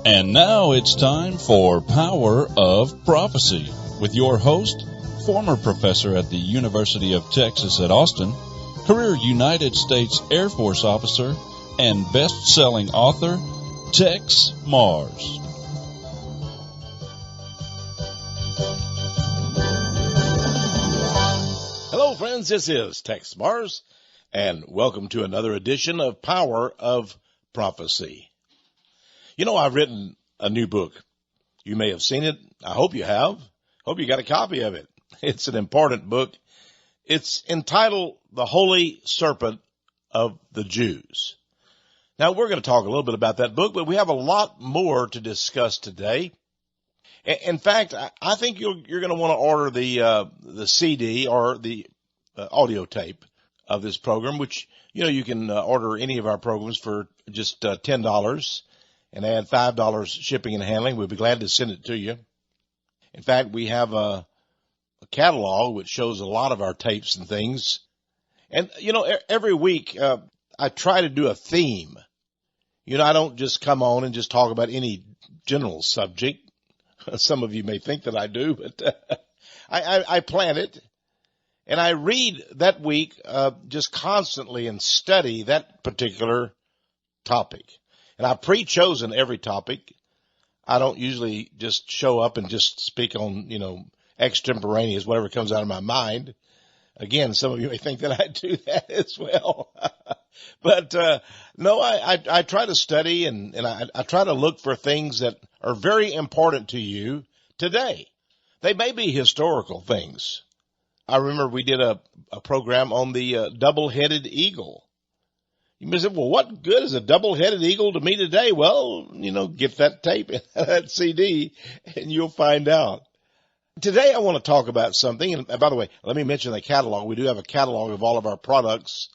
And now it's time for Power of Prophecy with your host, former professor at the University of Texas at Austin, career United States Air Force officer, and best-selling author, Texe MARRS. Hello, friends. This is Texe MARRS, and welcome to another edition of Power of Prophecy. You know, I've written a new book. You may have seen it. I hope you have. Hope you got a copy of it. It's an important book. It's entitled The Holy Serpent of the Jews. Now, we're going to talk a little bit about that book, but we have a lot more to discuss today. In fact, I think you're going to want to order the CD or the audio tape of this program, which, you know, you can order any of our programs for just $10 and add $5 shipping and handling. We'd be glad to send it to you. In fact, we have a catalog which shows a lot of our tapes and things. And, you know, every week I try to do a theme. You know, I don't just come on and just talk about any general subject. Some of you may think that I do, but I plan it. And I read that week just constantly and study that particular topic. And I've pre-chosen every topic. I don't usually just show up and just speak on, you know, extemporaneous, whatever comes out of my mind. Again, some of you may think that I do that as well. But no, I try to study and I try to look for things that are very important to you today. They may be historical things. I remember we did a program on the double-headed eagle. You may say, well, what good is a double-headed eagle to me today? Well, you know, get that tape, that CD, and you'll find out. Today I want to talk about something, and by the way, let me mention the catalog. We do have a catalog of all of our products,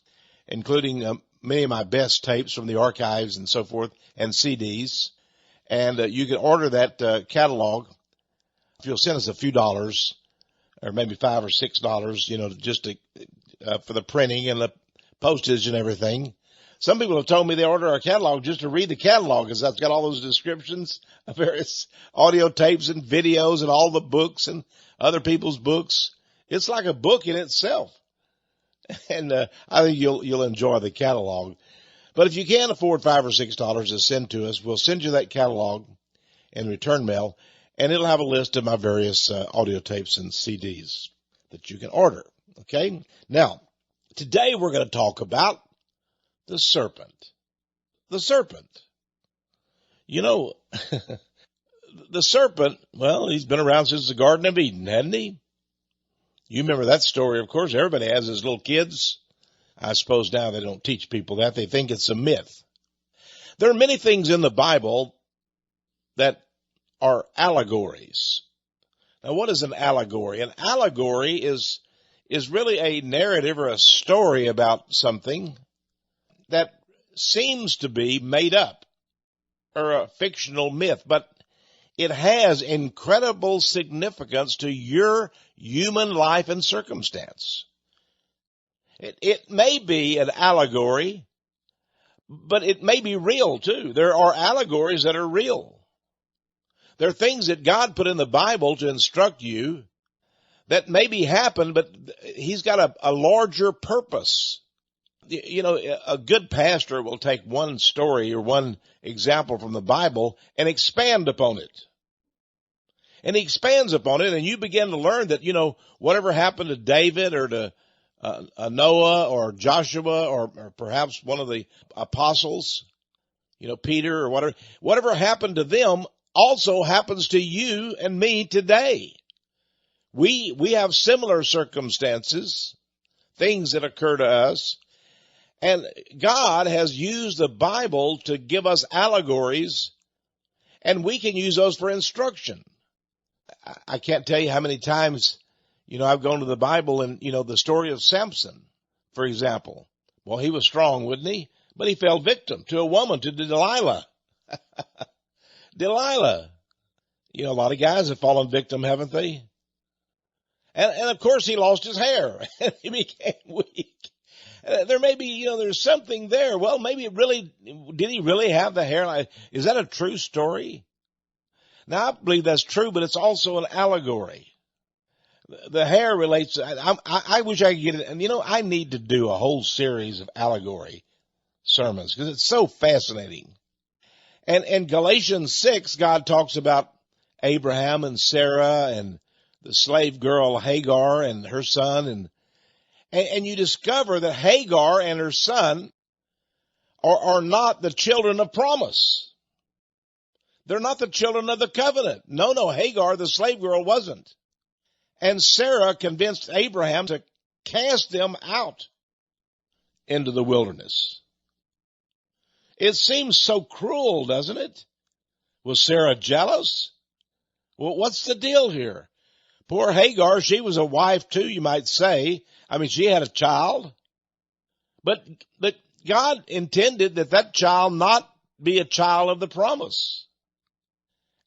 including many of my best tapes from the archives and so forth, and CDs. And you can order that catalog if you'll send us a few dollars, or maybe $5 or $6, you know, just to, for the printing and the postage and everything. Some people have told me they order our catalog just to read the catalog, because that's got all those descriptions of various audio tapes and videos and all the books and other people's books. It's like a book in itself. And I think you'll enjoy the catalog. But if you can't afford $5 or $6 to send to us, we'll send you that catalog in return mail, and it'll have a list of my various audio tapes and CDs that you can order. Okay? Now, today we're going to talk about the serpent. The serpent. You know, the serpent, well, he's been around since the Garden of Eden, hasn't he? You remember that story, of course. Everybody has his little kids. I suppose now they don't teach people that. They think it's a myth. There are many things in the Bible that are allegories. Now, what is an allegory? An allegory is really a narrative or a story about something that seems to be made up or a fictional myth, but it has incredible significance to your human life and circumstance. It may be an allegory, but it may be real too. There are allegories that are real. There are things that God put in the Bible to instruct you that maybe happen, but he's got a larger purpose. You know, a good pastor will take one story or one example from the Bible and expand upon it. And he expands upon it, and you begin to learn that, you know, whatever happened to David or to Noah or Joshua or perhaps one of the apostles, you know, Peter or whatever happened to them also happens to you and me today. We have similar circumstances, things that occur to us. And God has used the Bible to give us allegories, and we can use those for instruction. I can't tell you how many times, you know, I've gone to the Bible and, you know, the story of Samson, for example. Well, he was strong, wasn't he? But he fell victim to a woman, to Delilah. Delilah. You know, a lot of guys have fallen victim, haven't they? And of course he lost his hair and he became weak. There may be, there's something there. Well, maybe did he really have the hairline? Is that a true story? Now, I believe that's true, but it's also an allegory. The hair relates, I wish I could get it, and I need to do a whole series of allegory sermons because it's so fascinating. And in Galatians 6, God talks about Abraham and Sarah and the slave girl Hagar and her son, and you discover that Hagar and her son are not the children of promise. They're not the children of the covenant. No, Hagar, the slave girl, wasn't. And Sarah convinced Abraham to cast them out into the wilderness. It seems so cruel, doesn't it? Was Sarah jealous? Well, what's the deal here? Poor Hagar, she was a wife too, you might say. I mean, she had a child. But God intended that child not be a child of the promise.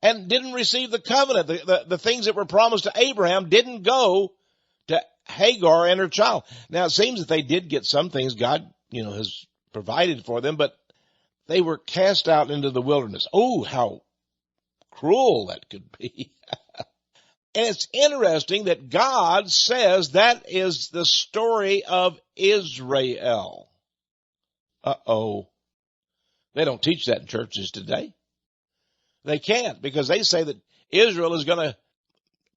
And didn't receive the covenant. The things that were promised to Abraham didn't go to Hagar and her child. Now, it seems that they did get some things God, has provided for them, but they were cast out into the wilderness. Oh, how cruel that could be. And it's interesting that God says that is the story of Israel. Uh-oh. They don't teach that in churches today. They can't, because they say that Israel is going to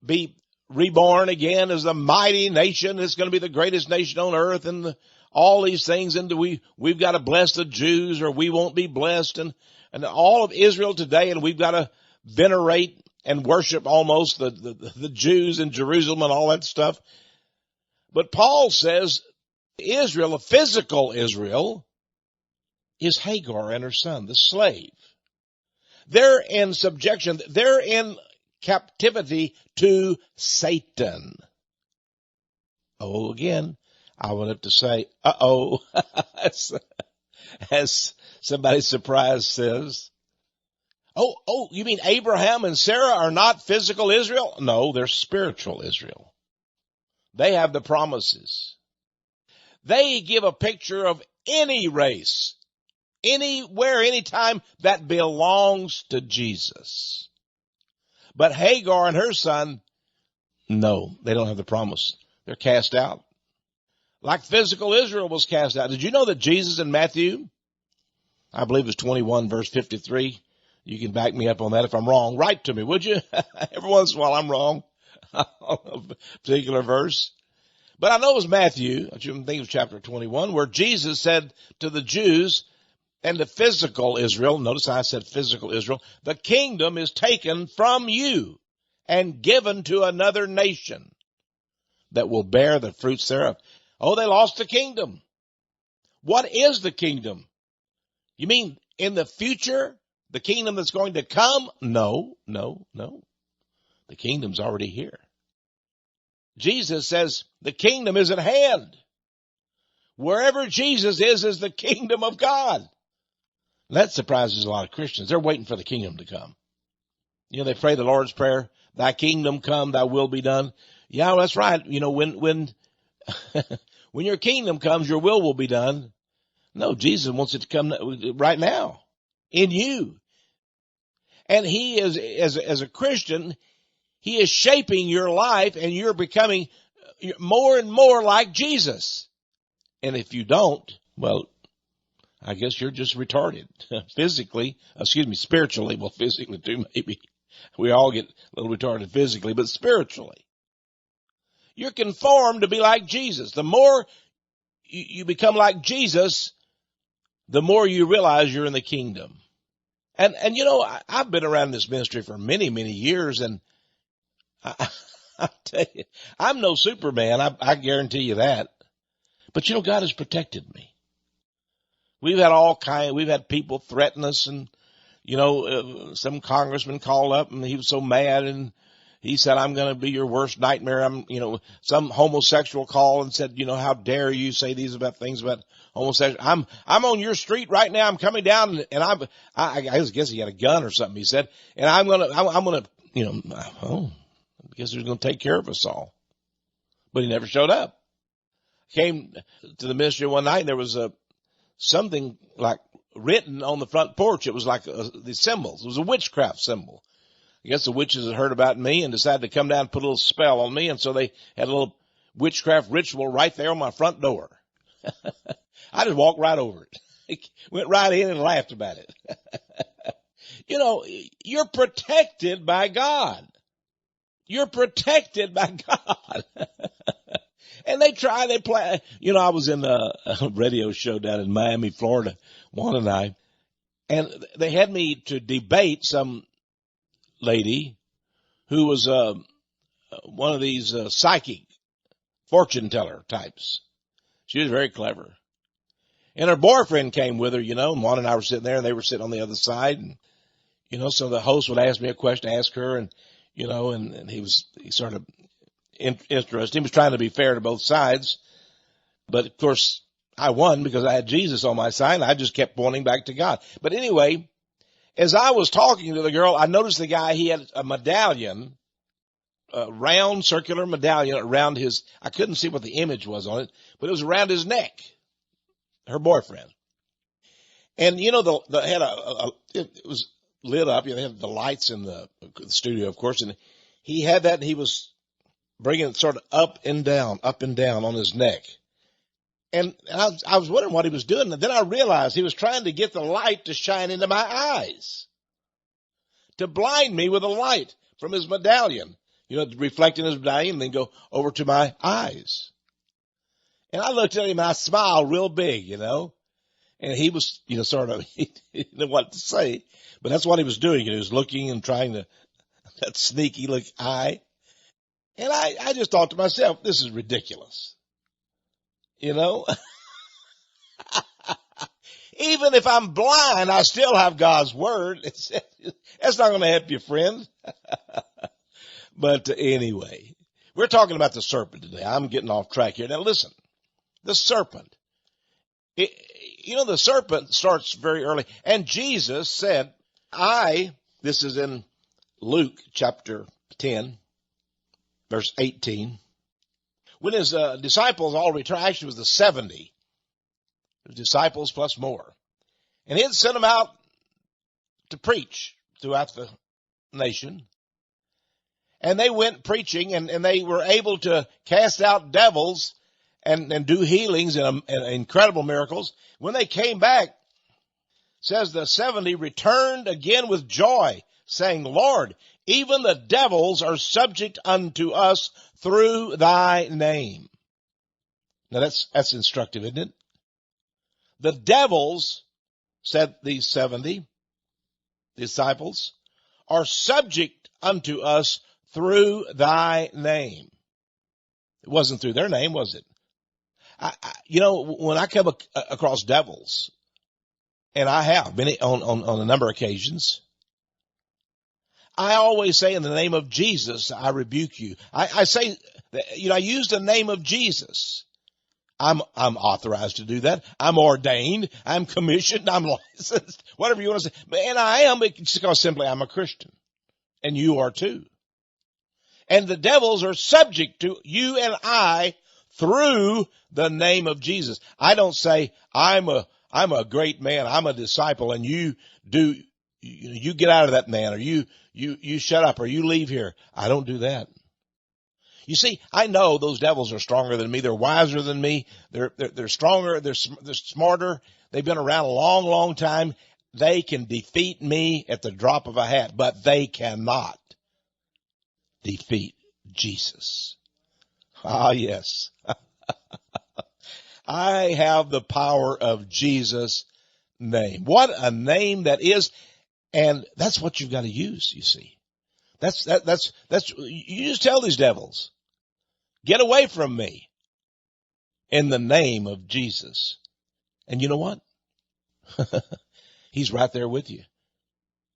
be reborn again as a mighty nation. It's going to be the greatest nation on earth and all these things. And we've got to bless the Jews or we won't be blessed. And all of Israel today, and we've got to venerate and worship almost the Jews in Jerusalem and all that stuff. But Paul says Israel, a physical Israel, is Hagar and her son, the slave. They're in subjection. They're in captivity to Satan. Oh, again, I would have to say, uh-oh, as somebody surprised says. Oh, you mean Abraham and Sarah are not physical Israel? No, they're spiritual Israel. They have the promises. They give a picture of any race, anywhere, anytime that belongs to Jesus. But Hagar and her son, no, they don't have the promise. They're cast out. Like physical Israel was cast out. Did you know that Jesus in Matthew, I believe it's 21 verse 53, you can back me up on that if I'm wrong. Write to me, would you? Every once in a while I'm wrong on a particular verse. But I know it was Matthew, I shouldn't think of chapter 21, where Jesus said to the Jews and the physical Israel, notice I said physical Israel, the kingdom is taken from you and given to another nation that will bear the fruits thereof. Oh, they lost the kingdom. What is the kingdom? You mean in the future? The kingdom that's going to come? No. The kingdom's already here. Jesus says the kingdom is at hand. Wherever Jesus is the kingdom of God. That surprises a lot of Christians. They're waiting for the kingdom to come. They pray the Lord's Prayer, thy kingdom come, thy will be done. Yeah, well, that's right. When your kingdom comes, your will be done. No, Jesus wants it to come right now in you. And he is, as a Christian, he is shaping your life and you're becoming more and more like Jesus. And if you don't, well, I guess you're just retarded spiritually. Well, physically too, maybe. We all get a little retarded physically, but spiritually. You're conformed to be like Jesus. The more you become like Jesus, the more you realize you're in the kingdom. And I've been around this ministry for many, many years, and I tell you, I'm no Superman. I guarantee you that. But God has protected me. We've had people threaten us, and some congressman called up and he was so mad and he said, I'm going to be your worst nightmare. Some homosexual called and said, how dare you say these things about homosexual. I'm on your street right now. I'm coming down and I guess he had a gun or something, he said, and I'm going to, I guess he's going to take care of us all. But he never showed up. came to the ministry one night, and there was something like written on the front porch. It was like the symbols. It was a witchcraft symbol. I guess the witches had heard about me and decided to come down and put a little spell on me, and so they had a little witchcraft ritual right there on my front door. I just walked right over it. Went right in and laughed about it. You know, you're protected by God. You're protected by God. And they play. You know, I was in a radio show down in Miami, Florida, Juan and I, and they had me to debate some lady who was one of these psychic fortune teller types. She was very clever. And her boyfriend came with her, you know, and Juan and I were sitting there, and they were sitting on the other side. And, you know, so the host would ask me a question, ask her, and, you know, and he sort of interested. He was trying to be fair to both sides. But, of course, I won because I had Jesus on my side, and I just kept pointing back to God. But anyway, as I was talking to the girl, I noticed the guy, he had a medallion, a round circular medallion around his, I couldn't see what the image was on it, but it was around his neck, her boyfriend. And, you know, it was lit up. You know, they had the lights in the studio, of course, and he had that, and he was bringing it sort of up and down on his neck. And I was wondering what he was doing. And then I realized he was trying to get the light to shine into my eyes, to blind me with a light from his medallion, you know, reflecting his medallion and then go over to my eyes. And I looked at him and I smiled real big, you know, and he was, you know, sort of, he didn't know what to say, but that's what he was doing. He was looking and trying to, that sneaky look eye. And I just thought to myself, this is ridiculous. You know, even if I'm blind, I still have God's word. That's not going to help you, friend. But anyway, we're talking about the serpent today. I'm getting off track here. Now listen, the serpent, you know, the serpent starts very early. And Jesus said, this is in Luke chapter 10, verse 18. When his disciples all returned, actually it was the 70 disciples plus more. And he had sent them out to preach throughout the nation. And they went preaching, and they were able to cast out devils and do healings and incredible miracles. When they came back, it says the 70 returned again with joy, saying, Lord, even the devils are subject unto us through thy name. Now that's instructive, isn't it? The devils, said these 70 disciples, are subject unto us through thy name. It wasn't through their name, was it? You know, when I come across devils, and I have been on a number of occasions, I always say, in the name of Jesus, I rebuke you. I say, you know, I use the name of Jesus. I'm authorized to do that. I'm ordained. I'm commissioned. I'm licensed. Whatever you want to say. And I am, because simply I'm a Christian. And you are too. And the devils are subject to you and I through the name of Jesus. I don't say, I'm a great man. I'm a disciple, and you get out of that man, or you shut up, or you leave here. I don't do that. You see, I know those devils are stronger than me. They're wiser than me. They're stronger. They're smarter. They've been around a long, long time. They can defeat me at the drop of a hat, but they cannot defeat Jesus. Ah, yes. I have the power of Jesus' name. What a name that is. And that's what you've got to use, you see. That's, you just tell these devils, get away from me in the name of Jesus. And you know what? He's right there with you.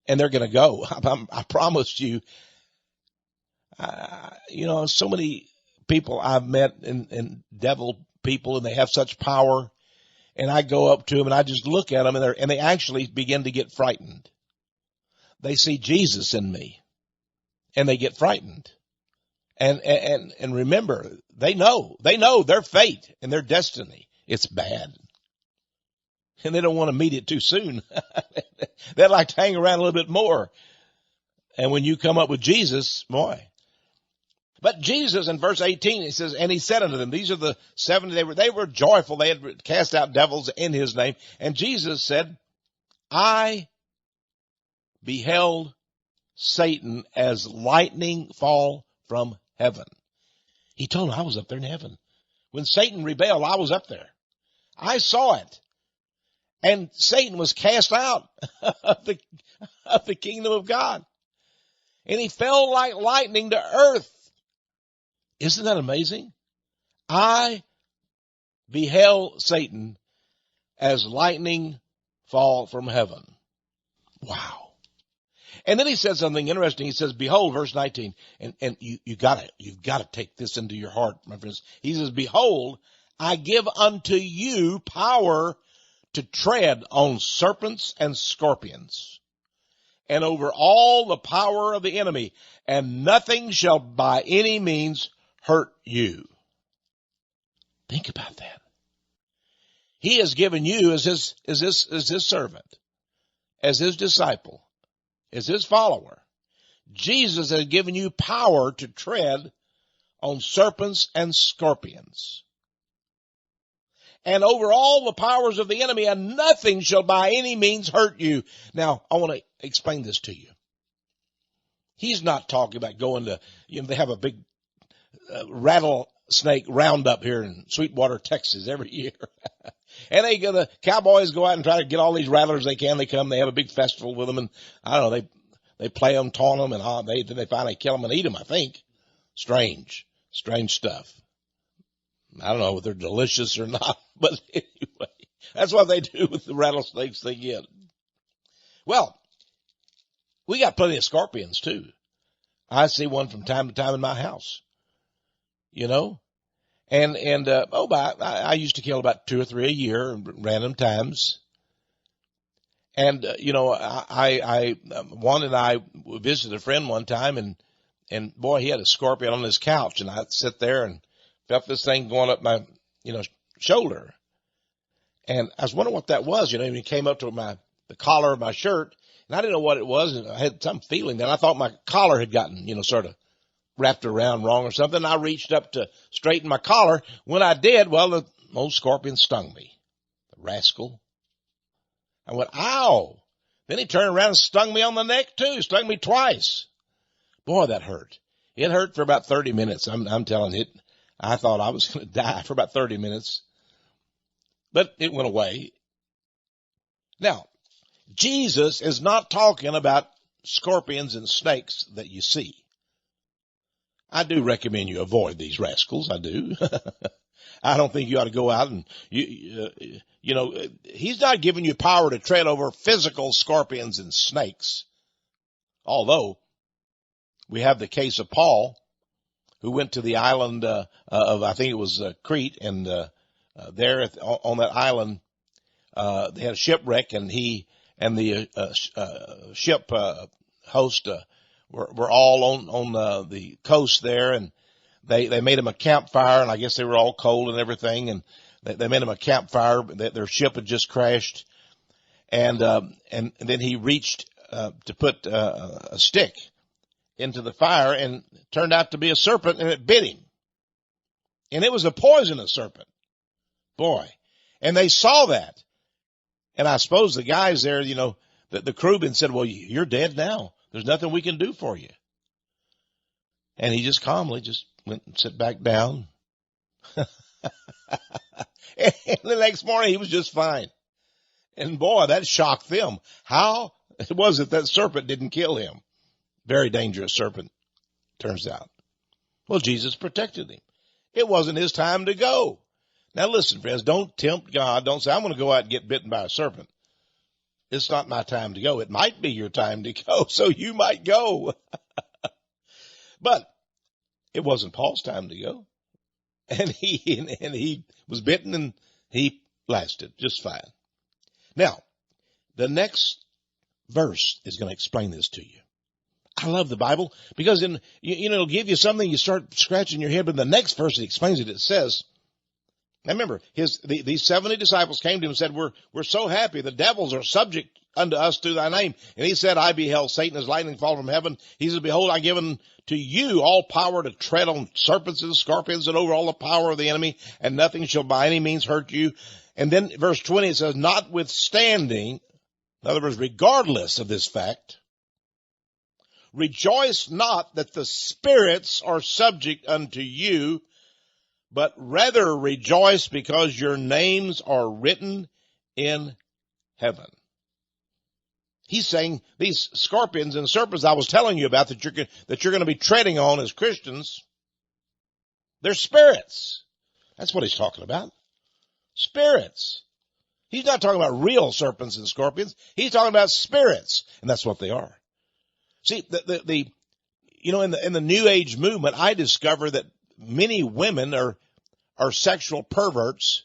And they're going to go. I promised you. You know, so many people I've met and devil people, and they have such power. And I go up to them and I just look at them, and they actually begin to get frightened. They see Jesus in me, and they get frightened. And remember, they know their fate and their destiny. It's bad. And they don't want to meet it too soon. They'd like to hang around a little bit more. And when you come up with Jesus, boy. But Jesus in verse 18, he says, and he said unto them, these are the 70, they were joyful. They had cast out devils in his name. And Jesus said, I beheld Satan as lightning fall from heaven. He told him I was up there in heaven. When Satan rebelled, I was up there. I saw it. And Satan was cast out of the kingdom of God. And he fell like lightning to earth. Isn't that amazing? I beheld Satan as lightning fall from heaven. Wow. And then he said something interesting. He says, behold, verse 19, and you've got to take this into your heart, my friends. He says, behold, I give unto you power to tread on serpents and scorpions, and over all the power of the enemy, and nothing shall by any means hurt you. Think about that. He has given you as his servant, as his disciple, as his follower. Jesus has given you power to tread on serpents and scorpions, and over all the powers of the enemy, and nothing shall by any means hurt you. Now, I want to explain this to you. He's not talking about going to, they have a big rattlesnake roundup here in Sweetwater, Texas every year. And the cowboys go out and try to get all these rattlers they can. They come, they have a big festival with them, and I don't know, they play them, taunt them, and then they finally kill them and eat them, I think. Strange stuff. I don't know if they're delicious or not, but anyway, that's what they do with the rattlesnakes they get. Well, we got plenty of scorpions too. I see one from time to time in my house, I used to kill about 2 or 3 a year, random times. And, Juan and I visited a friend one time, and boy, he had a scorpion on his couch, and I'd sit there and felt this thing going up my, shoulder. And I was wondering what that was, and it came up to the collar of my shirt, and I didn't know what it was, and I had some feeling that I thought my collar had gotten, sort of wrapped around wrong or something. I reached up to straighten my collar. When I did, well, the old scorpion stung me. The rascal. I went, ow. Then he turned around and stung me on the neck too. Stung me twice. Boy, that hurt. It hurt for about 30 minutes. I'm telling you, I thought I was going to die for about 30 minutes. But it went away. Now, Jesus is not talking about scorpions and snakes that you see. I do recommend you avoid these rascals. I do. I don't think you ought to go out and, he's not giving you power to tread over physical scorpions and snakes. Although we have the case of Paul, who went to the island of, I think it was Crete, and there on that island, they had a shipwreck, and he and the ship host were all on the coast there, and they made him a campfire, and I guess they were all cold and everything, and they made him a campfire. Their ship had just crashed, and then he reached to put a stick into the fire, and it turned out to be a serpent, and it bit him. And it was a poisonous serpent. Boy. And they saw that. And I suppose the guys there, the crewman said, well, you're dead now. There's nothing we can do for you. And he just calmly just went and sat back down. And the next morning he was just fine. And boy, that shocked them. How was it that serpent didn't kill him? Very dangerous serpent, turns out. Well, Jesus protected him. It wasn't his time to go. Now listen, friends, don't tempt God. Don't say, I'm going to go out and get bitten by a serpent. It's not my time to go. It might be your time to go, so you might go. But it wasn't Paul's time to go. And he was bitten, and he lasted just fine. Now, the next verse is going to explain this to you. I love the Bible because it'll give you something, you start scratching your head, but in the next verse it explains it. It says, now remember, these 70 disciples came to him and said, we're so happy. The devils are subject unto us through thy name. And he said, I beheld Satan as lightning fall from heaven. He said, behold, I given to you all power to tread on serpents and scorpions and over all the power of the enemy, and nothing shall by any means hurt you. And then verse 20, it says, notwithstanding, in other words, regardless of this fact, rejoice not that the spirits are subject unto you, but rather rejoice because your names are written in heaven. He's saying these scorpions and serpents I was telling you about that you're going to be treading on as Christians, they're spirits. That's what he's talking about. Spirits. He's not talking about real serpents and scorpions. He's talking about spirits, and that's what they are. See, in the New Age movement, I discover that many women are sexual perverts,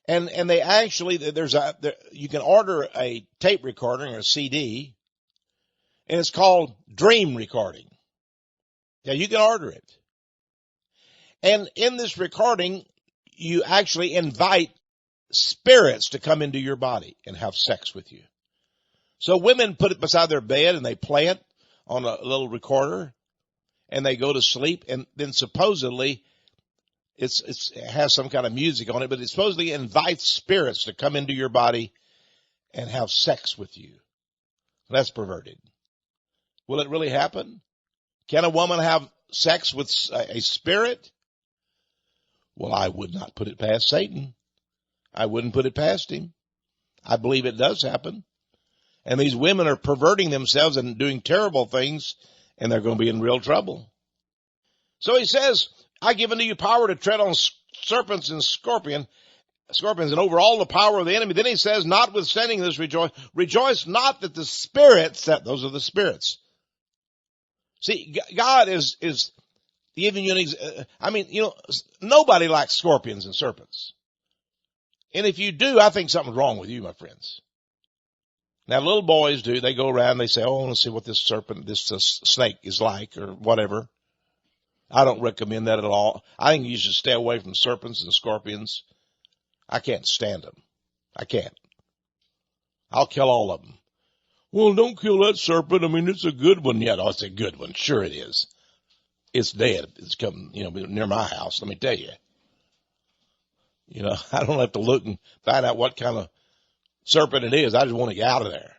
and they actually, you can order a tape recorder or a CD, and it's called dream recording. Yeah, you can order it. And in this recording, you actually invite spirits to come into your body and have sex with you. So women put it beside their bed and they play it on a little recorder and they go to sleep, and then supposedly it has some kind of music on it, but it supposedly invites spirits to come into your body and have sex with you. That's perverted. Will it really happen? Can a woman have sex with a spirit? Well, I would not put it past Satan. I wouldn't put it past him. I believe it does happen. And these women are perverting themselves and doing terrible things, and they're going to be in real trouble. So he says, I give unto you power to tread on serpents and scorpions and over all the power of the enemy. Then he says, notwithstanding this, rejoice not that the spirits, those are the spirits. See, God is giving you nobody likes scorpions and serpents. And if you do, I think something's wrong with you, my friends. Now, little boys do. They go around and they say, oh, I want to see what this snake is like or whatever. I don't recommend that at all. I think you should stay away from serpents and scorpions. I can't stand them. I can't. I'll kill all of them. Well, don't kill that serpent. I mean, it's a good one. Yeah, no, it's a good one. Sure it is. It's dead. It's come, near my house. Let me tell you. I don't have to look and find out what kind of serpent it is. I just want to get out of there.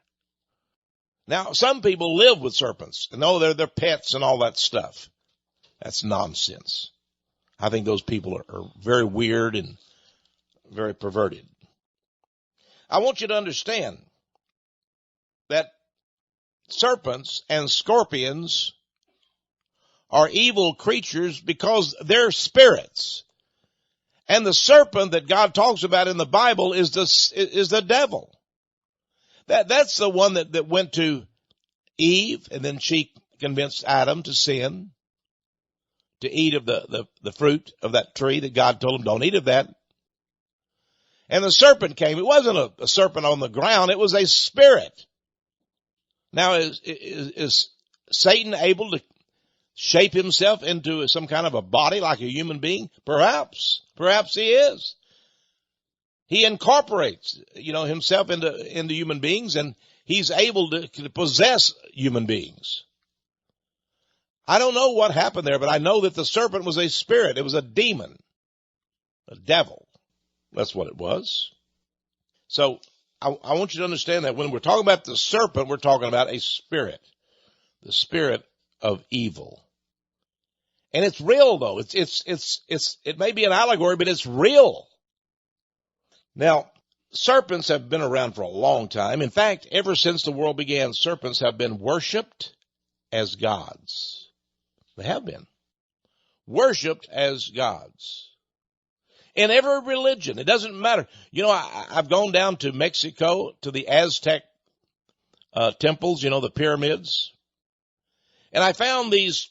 Now, some people live with serpents and they're their pets and all that stuff. That's nonsense. I think those people are very weird and very perverted. I want you to understand that serpents and scorpions are evil creatures because they're spirits. And the serpent that God talks about in the Bible is the devil. That's the one that went to Eve, and then she convinced Adam to sin, to eat of the fruit of that tree that God told him, don't eat of that. And the serpent came. It wasn't a serpent on the ground. It was a spirit. Now, is Satan able to shape himself into some kind of a body like a human being? Perhaps. Perhaps he is. He incorporates, himself into human beings, and he's able to possess human beings. I don't know what happened there, but I know that the serpent was a spirit. It was a demon, a devil. That's what it was. So I want you to understand that when we're talking about the serpent, we're talking about a spirit, the spirit of evil. And it's real though. It may be an allegory, but it's real. Now, serpents have been around for a long time. In fact, ever since the world began, serpents have been worshiped as gods. They have been worshiped as gods. In every religion, it doesn't matter. I've gone down to Mexico, to the Aztec temples, the pyramids. And I found these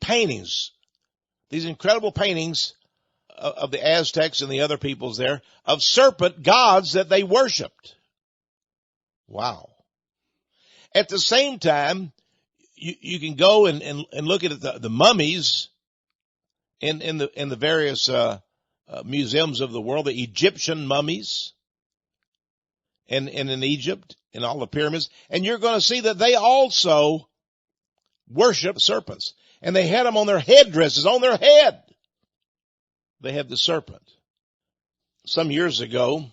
paintings, these incredible paintings of the Aztecs and the other peoples there, of serpent gods that they worshiped. Wow. At the same time, you can go and look at the mummies in the various museums of the world, the Egyptian mummies, and in Egypt, in all the pyramids, and you're going to see that they also worship serpents, and they had them on their headdresses, on their head. They had the serpent. Some years ago,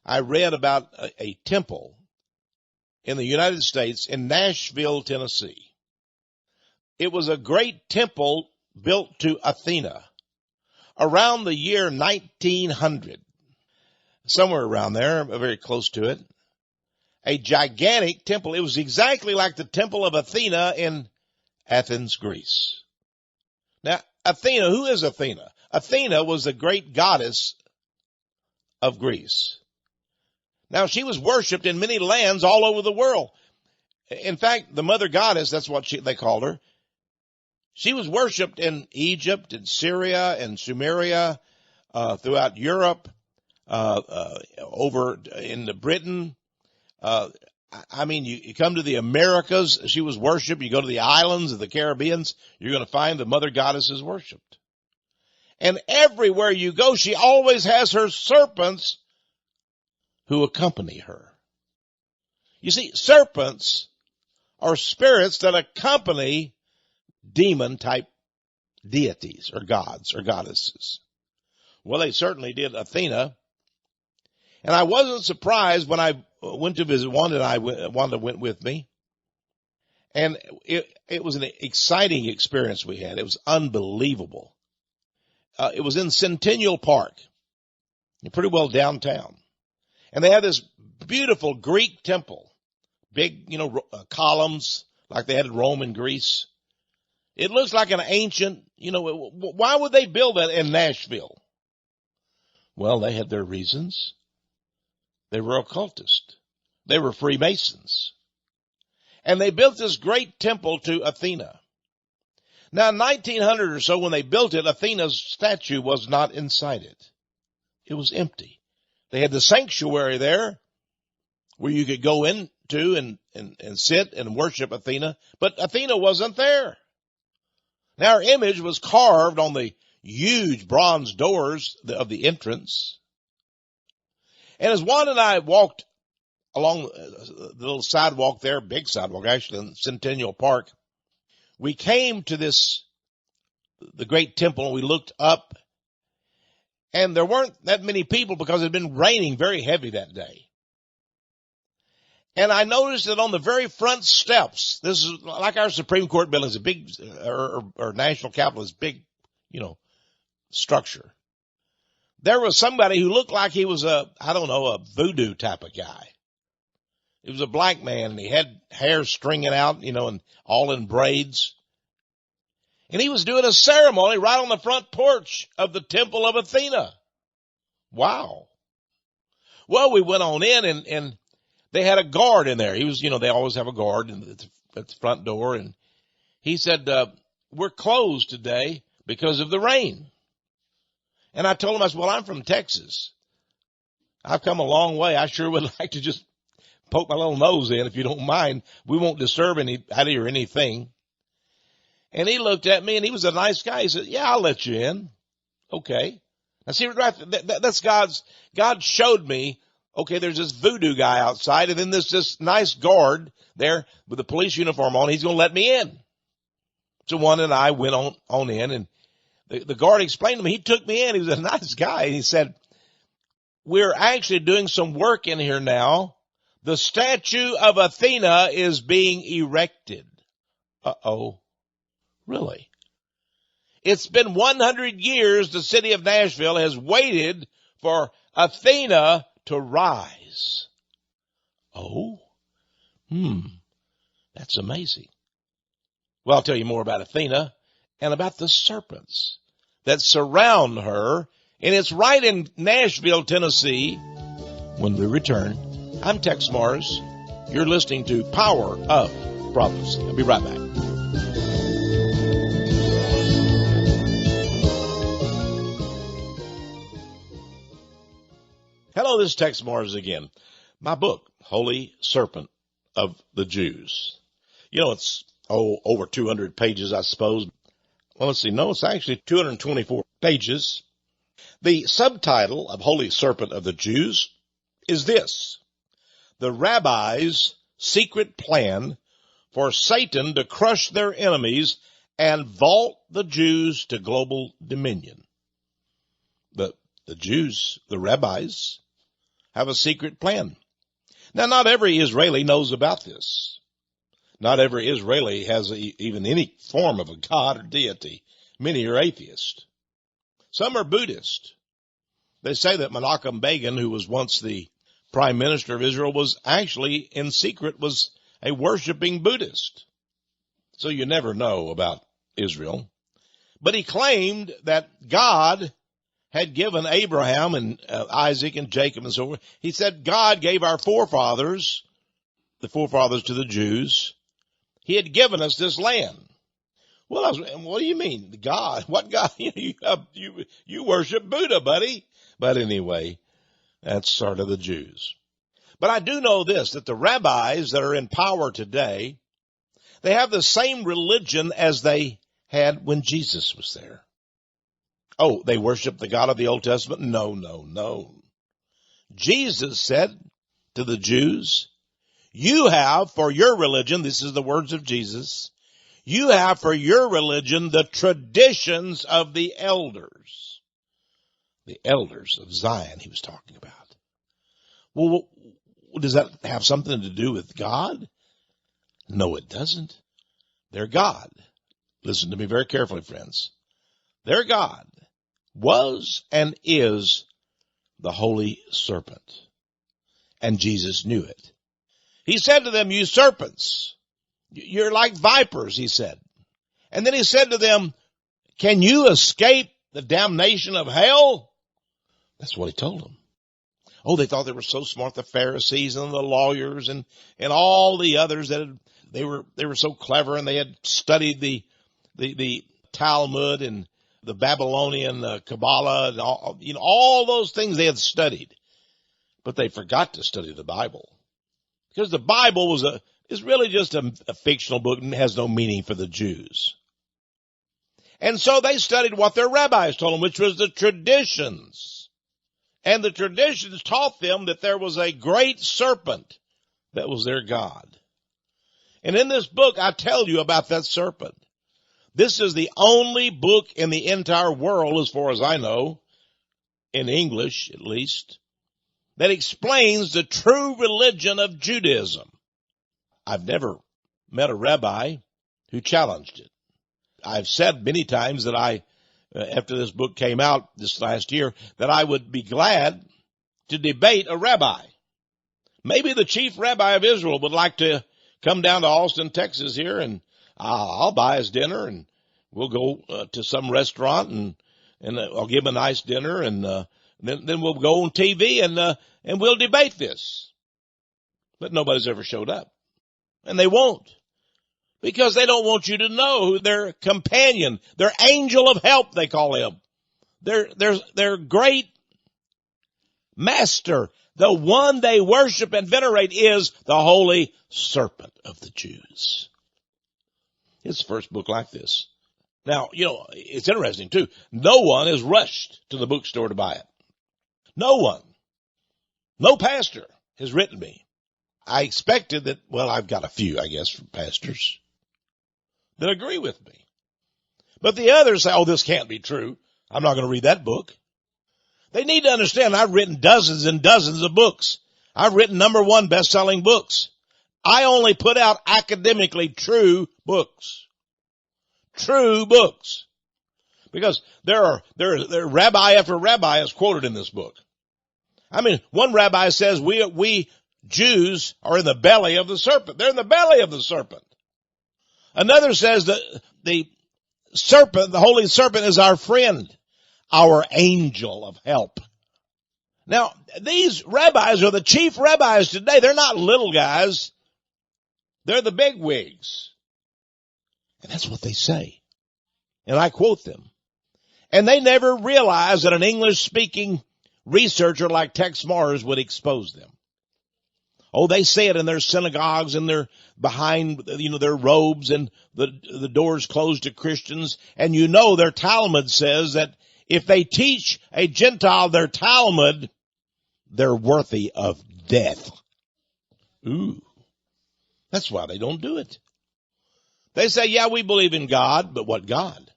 I read about a temple in the United States in Nashville, Tennessee. It was a great temple built to Athena around the year 1900, somewhere around there, very close to it. A gigantic temple. It was exactly like the temple of Athena in Athens, Greece. Now, Athena, who is Athena? Athena was the great goddess of Greece. Now, she was worshipped in many lands all over the world. In fact, the mother goddess, that's what they called her. She was worshipped in Egypt, in Syria, and Sumeria, throughout Europe, over in Britain. You come to the Americas, she was worshipped. You go to the islands of the Caribbean, you're going to find the mother goddess is worshipped. And everywhere you go, she always has her serpents who accompany her. You see, serpents are spirits that accompany demon-type deities or gods or goddesses. Well, they certainly did Athena. And I wasn't surprised when I went to visit Wanda went with me. And it was an exciting experience we had. It was unbelievable. It was in Centennial Park, pretty well downtown. And they had this beautiful Greek temple, big, columns like they had in Rome and Greece. It looks like an ancient, why would they build that in Nashville? Well, they had their reasons. They were occultists. They were Freemasons. And they built this great temple to Athena. Now, in 1900 or so, when they built it, Athena's statue was not inside it. It was empty. They had the sanctuary there where you could go into and sit and worship Athena, but Athena wasn't there. Now, her image was carved on the huge bronze doors of the entrance. And as Juan and I walked along the little sidewalk there, big sidewalk actually, in Centennial Park, we came to the great temple, and we looked up, and there weren't that many people because it had been raining very heavy that day. And I noticed that on the very front steps, this is like our Supreme Court building, is a big, or National Capitol is big, structure. There was somebody who looked like he was a voodoo type of guy. He was a black man, and he had hair stringing out, and all in braids. And he was doing a ceremony right on the front porch of the Temple of Athena. Wow. Well, we went on in, and they had a guard in there. He was, they always have a guard at the front door. And he said, we're closed today because of the rain. And I told him, I said, well, I'm from Texas. I've come a long way. I sure would like to just poke my little nose in, if you don't mind. We won't disturb anybody or anything. And he looked at me, and he was a nice guy. He said, yeah, I'll let you in. Okay. Now see, right, that's God showed me, okay, there's this voodoo guy outside, and then there's this nice guard there with a police uniform on. He's going to let me in. So Juan and I went on in, and the guard explained to me, he took me in. He was a nice guy. And he said, we're actually doing some work in here now. The statue of Athena is being erected. Uh-oh. Really? It's been 100 years the city of Nashville has waited for Athena to rise. Oh? That's amazing. Well, I'll tell you more about Athena and about the serpents that surround her. And it's right in Nashville, Tennessee. When we return, I'm Texe MARRS. You're listening to Power of Prophecy. I'll be right back. Hello, this is Texe MARRS again. My book, Holy Serpent of the Jews. It's over 200 pages, I suppose. Well, let's see. No, it's actually 224 pages. The subtitle of Holy Serpent of the Jews is this: the Rabbi's secret plan for Satan to crush their enemies and vault the Jews to global dominion. The Jews, the rabbis, have a secret plan. Now, not every Israeli knows about this. Not every Israeli has even any form of a god or deity. Many are atheists. Some are Buddhist. They say that Menachem Begin, who was once the prime minister of Israel, was actually, in secret, was a worshiping Buddhist. So you never know about Israel. But he claimed that God had given Abraham and Isaac and Jacob and so forth. He said God gave our forefathers, the forefathers to the Jews, he had given us this land. Well, what do you mean? God? What God? You worship Buddha, buddy. But anyway, that's sort of the Jews. But I do know this, that the rabbis that are in power today, they have the same religion as they had when Jesus was there. Oh, they worship the God of the Old Testament? No. Jesus said to the Jews, you have for your religion, this is the words of Jesus, you have for your religion the traditions of the elders. The elders of Zion he was talking about. Well, does that have something to do with God? No, it doesn't. Their God, listen to me very carefully, friends, their God was and is the Holy Serpent. And Jesus knew it. He said to them, you serpents, you're like vipers, he said. And then he said to them, can you escape the damnation of hell? That's what he told them. Oh, they thought they were so smart, the Pharisees and the lawyers and all the others that they were so clever, and they had studied the Talmud and the Babylonian Kabbalah and all those things they had studied. But they forgot to study the Bible. Because the Bible is really just a fictional book and has no meaning for the Jews. And so they studied what their rabbis told them, which was the traditions. And the traditions taught them that there was a great serpent that was their God. And in this book, I tell you about that serpent. This is the only book in the entire world, as far as I know, in English at least, that explains the true religion of Judaism. I've never met a rabbi who challenged it. I've said many times that after this book came out this last year, that I would be glad to debate a rabbi. Maybe the chief rabbi of Israel would like to come down to Austin, Texas here, and I'll buy his dinner, and we'll go to some restaurant, and I'll give him a nice dinner, and then we'll go on TV, and we'll debate this. But nobody's ever showed up. And they won't. Because they don't want you to know who their companion, their angel of help, they call him. Their great master, the one they worship and venerate, is the Holy Serpent of the Jews. It's the first book like this. Now, it's interesting too. No one has rushed to the bookstore to buy it. No one. No pastor has written me. I expected that, I've got a few, I guess, from pastors that agree with me. But the others say, this can't be true. I'm not going to read that book. They need to understand I've written dozens and dozens of books. I've written #1 best-selling books. I only put out academically true books. True books. Because there are rabbi after rabbi is quoted in this book. I mean, one rabbi says we Jews are in the belly of the serpent. They're in the belly of the serpent. Another says that the serpent, the Holy Serpent, is our friend, our angel of help. Now, these rabbis are the chief rabbis today. They're not little guys. They're the big wigs. And that's what they say. And I quote them. And they never realized that an English-speaking researcher like Texe MARRS would expose them. Oh, they say it in their synagogues and they're behind, their robes and the doors closed to Christians. And their Talmud says that if they teach a Gentile their Talmud, they're worthy of death. Ooh, that's why they don't do it. They say, yeah, we believe in God, but what God?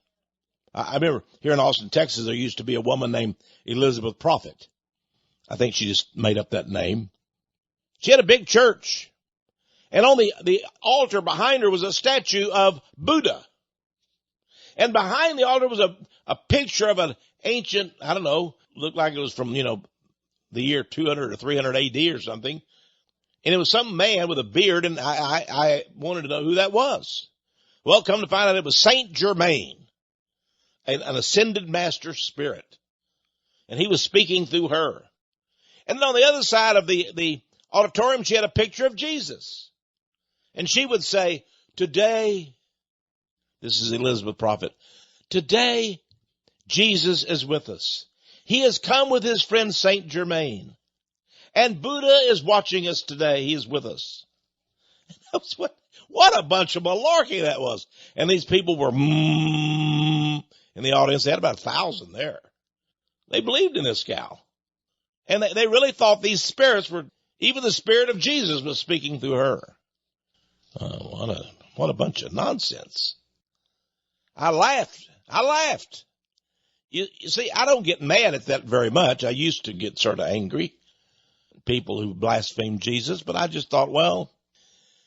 I remember here in Austin, Texas, there used to be a woman named Elizabeth Prophet. I think she just made up that name. She had a big church. And on the altar behind her was a statue of Buddha. And behind the altar was a picture of an ancient, I don't know, looked like it was from, the year 200 or 300 AD or something. And it was some man with a beard, and I wanted to know who that was. Well, come to find out it was Saint Germain, an ascended master spirit. And he was speaking through her. And on the other side of the auditorium, she had a picture of Jesus. And she would say, today, this is Elizabeth Prophet, today Jesus is with us. He has come with his friend Saint Germain. And Buddha is watching us today. He is with us. What a bunch of malarkey that was. And these people were in the audience. They had about 1,000 there. They believed in this gal. And they really thought these spirits were, even the spirit of Jesus was speaking through her. What a bunch of nonsense. I laughed. You see, I don't get mad at that very much. I used to get sort of angry. People who blaspheme Jesus, but I just thought, well,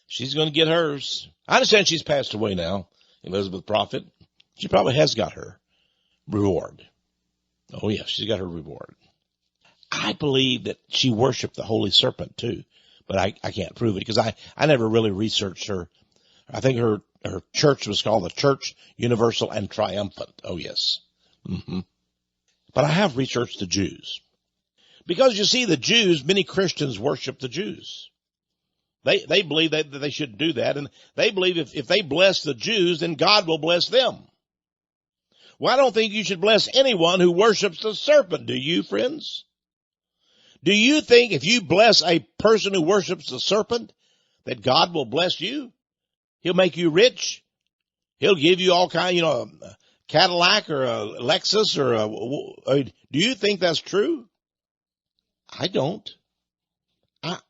she's going to get hers. I understand she's passed away now, Elizabeth Prophet. She probably has got her reward. Oh, yeah, she's got her reward. I believe that she worshiped the Holy Serpent, too, but I can't prove it because I never really researched her. I think her church was called the Church Universal and Triumphant. Oh, yes. But I have researched the Jews. Because, you see, the Jews, many Christians worship the Jews. They believe that they should do that, and they believe if they bless the Jews, then God will bless them. Well, I don't think you should bless anyone who worships the serpent, do you, friends? Do you think if you bless a person who worships the serpent, that God will bless you? He'll make you rich. He'll give you all kind, a Cadillac or a Lexus do you think that's true? I don't.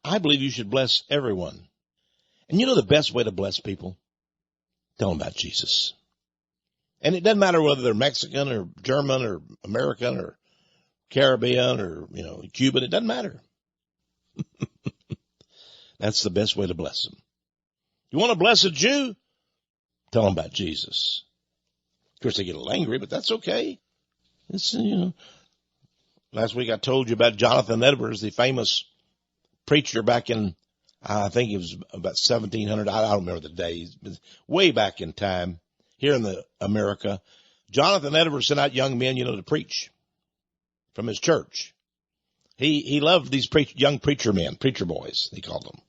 I believe you should bless everyone. And the best way to bless people? Tell them about Jesus. And it doesn't matter whether they're Mexican or German or American or Caribbean or, Cuban. It doesn't matter. That's the best way to bless them. You want to bless a Jew? Tell them about Jesus. Of course, they get a little angry, but that's okay. It's, last week I told you about Jonathan Edwards, the famous preacher back in, I think it was about 1700. I don't remember the days, but way back in time here in America. Jonathan Edwards sent out young men, to preach from his church. He loved these young preacher men, preacher boys, he called them.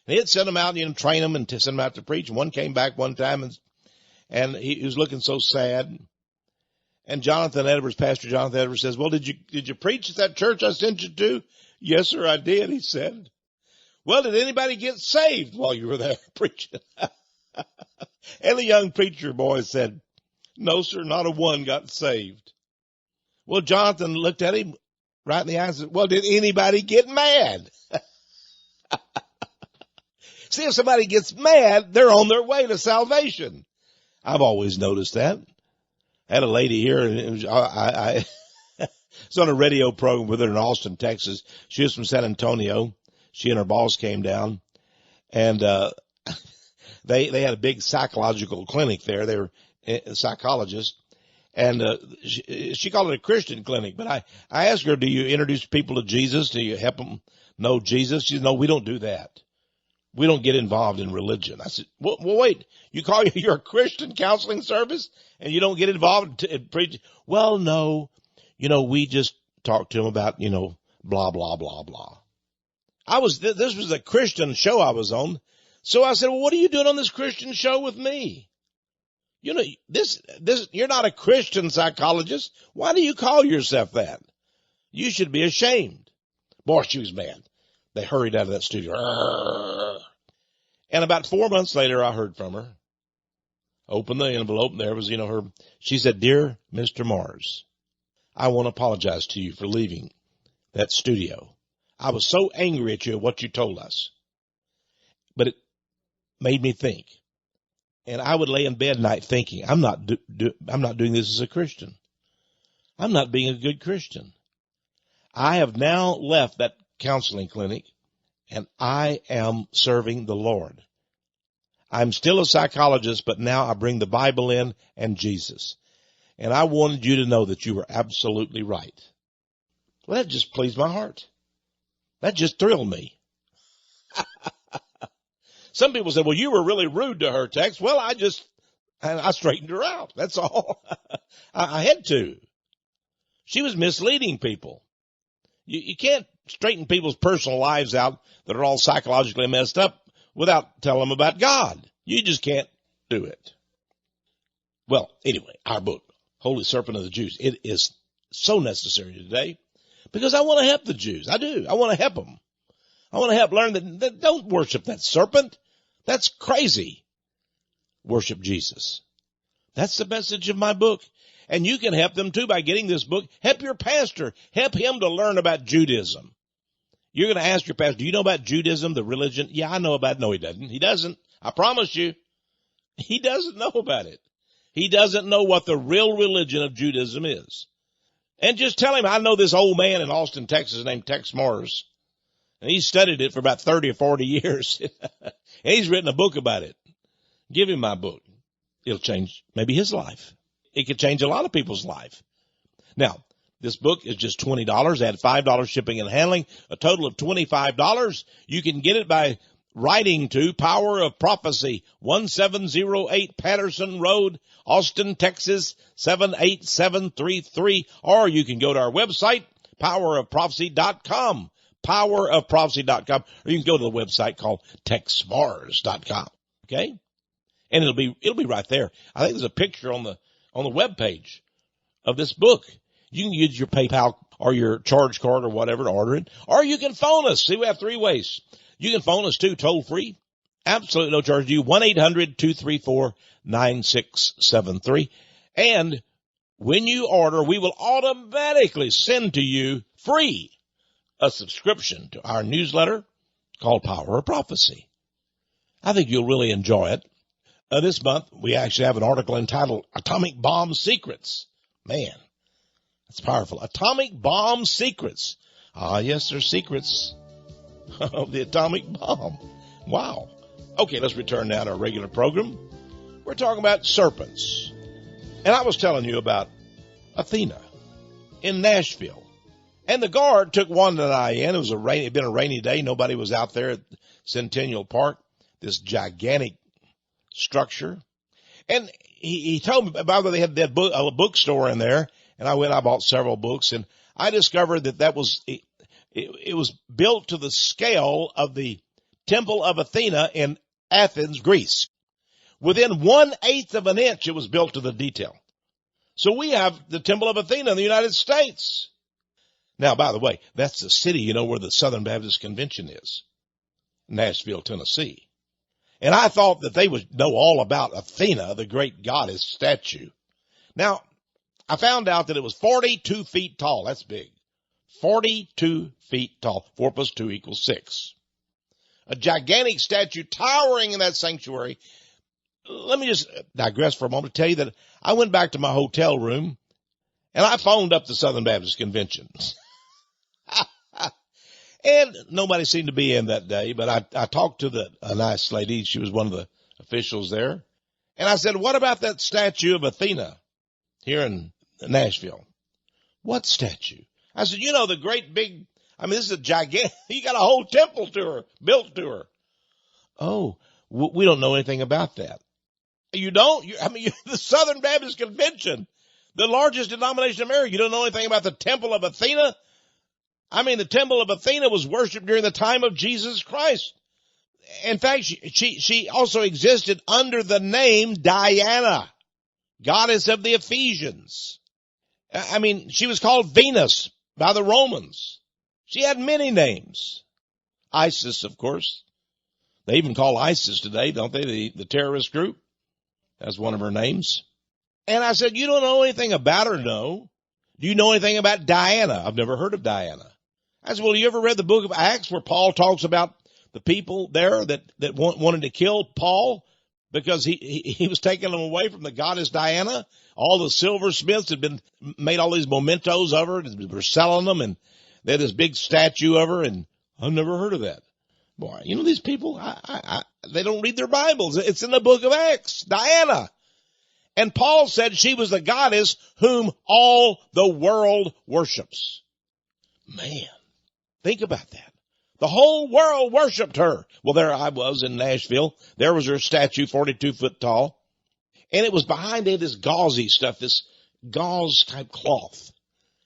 And he'd send them out, train them and to send them out to preach. And one came back one time and he was looking so sad. And Pastor Jonathan Edwards says, well, did you preach at that church I sent you to? Yes, sir, I did, he said. Well, did anybody get saved while you were there preaching? And the young preacher boy said, no, sir, not a one got saved. Well, Jonathan looked at him right in the eye and said, well, did anybody get mad? See, if somebody gets mad, they're on their way to salvation. I've always noticed that. I had a lady here, and it was, I was on a radio program with her in Austin, Texas. She was from San Antonio. She and her boss came down, and they had a big psychological clinic there. They were psychologists, and she called it a Christian clinic. But I asked her, do you introduce people to Jesus? Do you help them know Jesus? She said, no, we don't do that. We don't get involved in religion. I said, well, wait, you're a Christian counseling service and you don't get involved in preaching? Well, no, we just talk to them about, blah, blah, blah, blah. This was a Christian show I was on. So I said, well, what are you doing on this Christian show with me? You're not a Christian psychologist. Why do you call yourself that? You should be ashamed. Boy, she was mad. They hurried out of that studio. And about 4 months later, I heard from her. Opened the envelope, and there was, she said, "Dear Mr. MARRS, I want to apologize to you for leaving that studio. I was so angry at you at what you told us. But it made me think. And I would lay in bed at night thinking, I'm not doing this as a Christian. I'm not being a good Christian. I have now left that counseling clinic, and I am serving the Lord. I'm still a psychologist, but now I bring the Bible in and Jesus. And I wanted you to know that you were absolutely right." Well, that just pleased my heart. That just thrilled me. Some people say, "Well, you were really rude to her, Tex." Well, I straightened her out. That's all. I had to. She was misleading people. You can't straighten people's personal lives out that are all psychologically messed up without telling them about God. You just can't do it. Well, anyway, our book, Holy Serpent of the Jews, it is so necessary today because I want to help the Jews. I do. I want to help them. I want to help learn that don't worship that serpent. That's crazy. Worship Jesus. That's the message of my book. And you can help them too by getting this book. Help your pastor. Help him to learn about Judaism. You're going to ask your pastor, "Do you know about Judaism, the religion?" "Yeah, I know about it." No, he doesn't. He doesn't. I promise you. He doesn't know about it. He doesn't know what the real religion of Judaism is. And just tell him, "I know this old man in Austin, Texas named Texe MARRS. And he's studied it for about 30 or 40 years. And he's written a book about it." Give him my book. It'll change maybe his life. It could change a lot of people's life. Now, this book is just $20. Add $5 shipping and handling, a total of $25. You can get it by writing to Power of Prophecy, 1708 Patterson Road, Austin, Texas, 78733. Or you can go to our website, powerofprophecy.com, powerofprophecy.com. Or you can go to the website called TexeMARRS.com. Okay? And it'll be right there. I think there's a picture on the web page of this book. You can use your PayPal or your charge card or whatever to order it. Or you can phone us. See, we have 3 ways. You can phone us too, toll free. Absolutely no charge to you. 1-800-234-9673. And when you order, we will automatically send to you free a subscription to our newsletter called Power of Prophecy. I think you'll really enjoy it. This month, we actually have an article entitled Atomic Bomb Secrets. Man, that's powerful. Atomic Bomb Secrets. Ah, yes, there's secrets of the atomic bomb. Wow. Okay, let's return now to our regular program. We're talking about serpents. And I was telling you about Athena in Nashville. And the guard took Wanda and I in. It had been a rainy day. Nobody was out there at Centennial Park, this gigantic structure. And he told me, by the way, they had that a bookstore in there, and I bought several books, and I discovered that was it was built to the scale of the Temple of Athena in Athens, Greece. Within 1/8 of an inch, it was built to the detail. So we have the Temple of Athena in the United States. Now, by the way, that's the city, where the Southern Baptist Convention is, Nashville, Tennessee. And I thought that they would know all about Athena, the great goddess statue. Now, I found out that it was 42 feet tall. That's big. 42 feet tall. 4 plus 2 equals 6. A gigantic statue towering in that sanctuary. Let me just digress for a moment to tell you that I went back to my hotel room and I phoned up the Southern Baptist Convention. And nobody seemed to be in that day, but I talked to a nice lady. She was one of the officials there. And I said, "What about that statue of Athena here in Nashville?" "What statue?" I said, the great big, this is a gigantic, you got a whole temple to her, built to her. "Oh, we don't know anything about that." You don't? The Southern Baptist Convention, the largest denomination in America, you don't know anything about the Temple of Athena? The Temple of Athena was worshipped during the time of Jesus Christ. In fact, she also existed under the name Diana, goddess of the Ephesians. She was called Venus by the Romans. She had many names. ISIS, of course. They even call ISIS today, don't they? The terrorist group. That's one of her names. And I said, you don't know anything about her, no? Do you know anything about Diana? I've never heard of Diana. I said, well, you ever read the book of Acts where Paul talks about the people there that wanted to kill Paul because he was taking them away from the goddess Diana? All the silversmiths had made all these mementos of her and were selling them, and they had this big statue of her, and I've never heard of that. Boy, you know these people, they don't read their Bibles. It's in the book of Acts, Diana. And Paul said she was the goddess whom all the world worships. Man, think about that. The whole world worshiped her. Well, there I was in Nashville. There was her statue, 42 foot tall. And it was behind it, this gauzy stuff, this gauze type cloth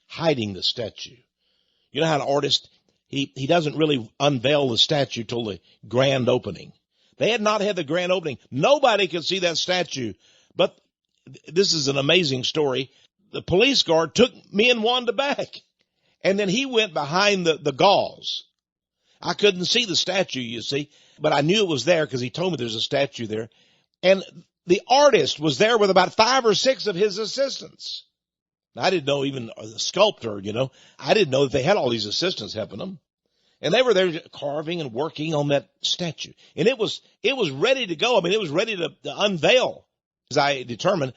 hiding the statue. You know how an artist, he doesn't really unveil the statue till the grand opening. They had not had the grand opening. Nobody could see that statue. But this is an amazing story. The police guard took me and Wanda back, and then he went behind the gauze. I couldn't see the statue, you see, but I knew it was there because he told me there's a statue there. And the artist was there with about 5 or 6 of his assistants. I didn't know even the sculptor, you know. I didn't know that they had all these assistants helping them. And they were there carving and working on that statue. And it was ready to go. I mean, it was ready to unveil, as I determined.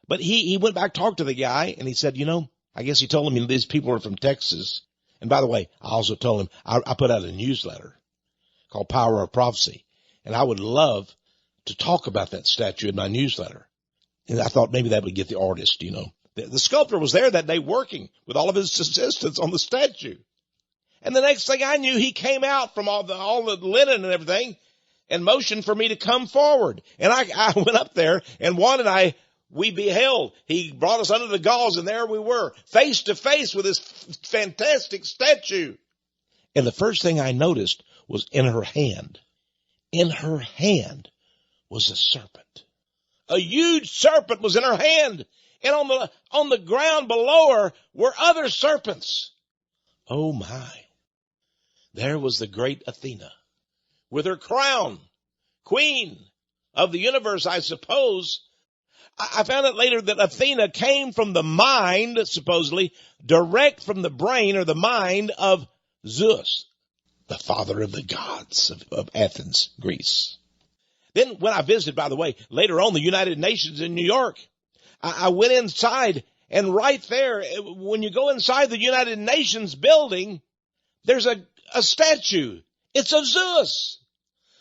But he went back, talked to the guy, and he said, you know, I guess he told him these people are from Texas. And by the way, I also told him I put out a newsletter called Power of Prophecy. And I would love to talk about that statue in my newsletter. And I thought maybe that would get the artist, you know. The sculptor was there that day working with all of his assistants on the statue. And the next thing I knew, he came out from all the linen and everything and motioned for me to come forward. And I went up there, and Juan and I, we beheld. He brought us under the gauze, and there we were, face to face with this fantastic statue. And the first thing I noticed was in her hand was a serpent. A huge serpent was in her hand. And on the ground below her were other serpents. Oh my. There was the great Athena with her crown, queen of the universe, I suppose. I found out later that Athena came from the mind, supposedly, direct from the brain or the mind of Zeus, the father of the gods of Athens, Greece. Then when I visited, by the way, later on the United Nations in New York, I went inside, and right there, when you go inside the United Nations building, there's a statue. It's of Zeus.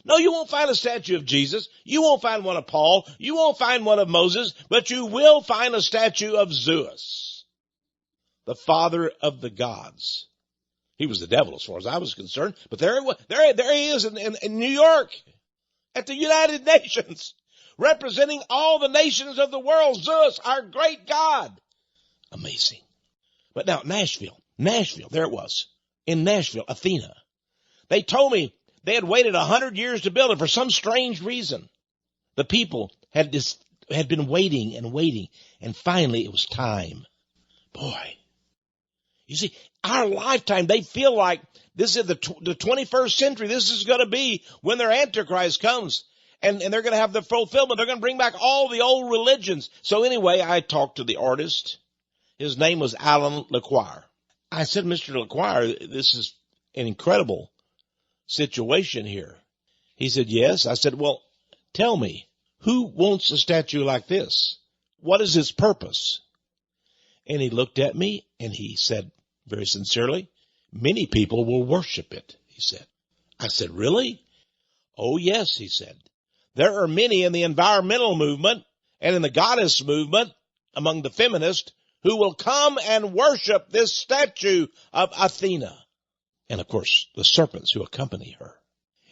No, you won't find a statue of Jesus. You won't find one of Paul. You won't find one of Moses, but you will find a statue of Zeus, the father of the gods. He was the devil as far as I was concerned, but there he is in New York at the United Nations, representing all the nations of the world. Zeus, our great God. Amazing. But now Nashville, there it was. In Nashville, Athena. They told me they had waited 100 years to build it for some strange reason. The people had been waiting, and finally it was time. Boy. You see, our lifetime, they feel like this is the 21st century. This is going to be when their Antichrist comes. And they're going to have the fulfillment. They're going to bring back all the old religions. So anyway, I talked to the artist. His name was Alan LeQuire. I said, Mr. LeQuire, this is an incredible situation here. He said, yes. I said, well, tell me, who wants a statue like this? What is its purpose? And he looked at me and he said very sincerely, many people will worship it, he said. I said, really? Oh, yes, he said. There are many in the environmental movement and in the goddess movement among the feminists who will come and worship this statue of Athena. And, of course, the serpents who accompany her.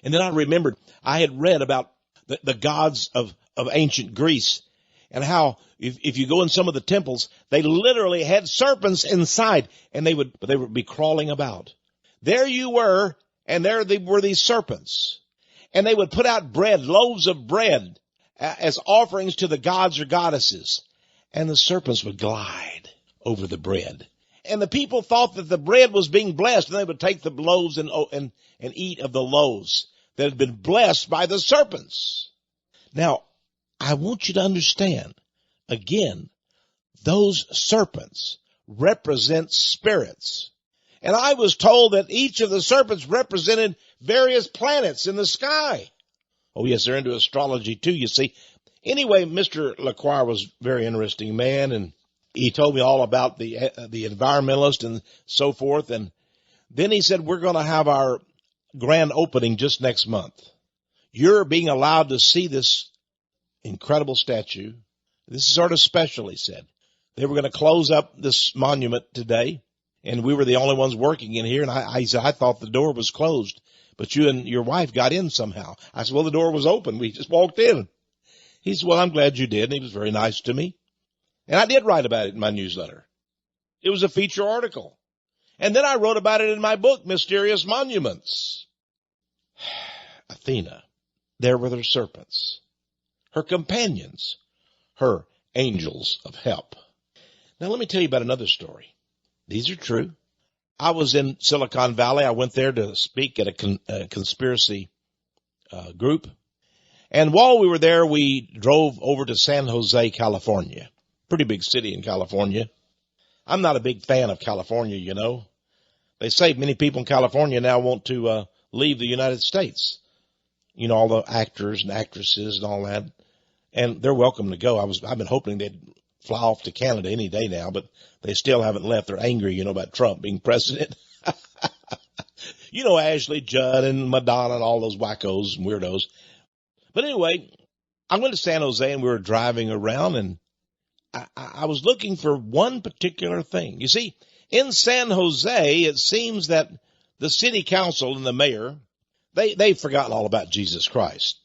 And then I remembered I had read about the gods of ancient Greece and how if you go in some of the temples, they literally had serpents inside, and they would be crawling about. There you were, and there they were, these serpents. And they would put out bread, loaves of bread, as offerings to the gods or goddesses. And the serpents would glide over the bread. And the people thought that the bread was being blessed, and they would take the loaves and eat of the loaves that had been blessed by the serpents. Now, I want you to understand, again, those serpents represent spirits. And I was told that each of the serpents represented various planets in the sky. Oh, yes, they're into astrology too, you see. Anyway, Mr. LaCroix was a very interesting man, and he told me all about the environmentalist and so forth. And then he said, we're going to have our grand opening just next month. You're being allowed to see this incredible statue. This is sort of special, he said. They were going to close up this monument today, and we were the only ones working in here. And he said, I thought the door was closed, but you and your wife got in somehow. I said, well, the door was open. We just walked in. He said, well, I'm glad you did. And he was very nice to me. And I did write about it in my newsletter. It was a feature article. And then I wrote about it in my book, Mysterious Monuments. Athena, there were her serpents, her companions, her angels of help. Now let me tell you about another story. These are true. I was in Silicon Valley. I went there to speak at a conspiracy group. And while we were there, we drove over to San Jose, California. Pretty big city in California. I'm not a big fan of California, you know. They say many people in California now want to leave the United States. You know, all the actors and actresses and all that. And they're welcome to go. I've been hoping they'd fly off to Canada any day now, but they still haven't left. They're angry, you know, about Trump being president. You know, Ashley Judd and Madonna and all those wackos and weirdos. But anyway, I went to San Jose and we were driving around, and I was looking for one particular thing. You see, in San Jose, it seems that the city council and the mayor, they've forgotten all about Jesus Christ.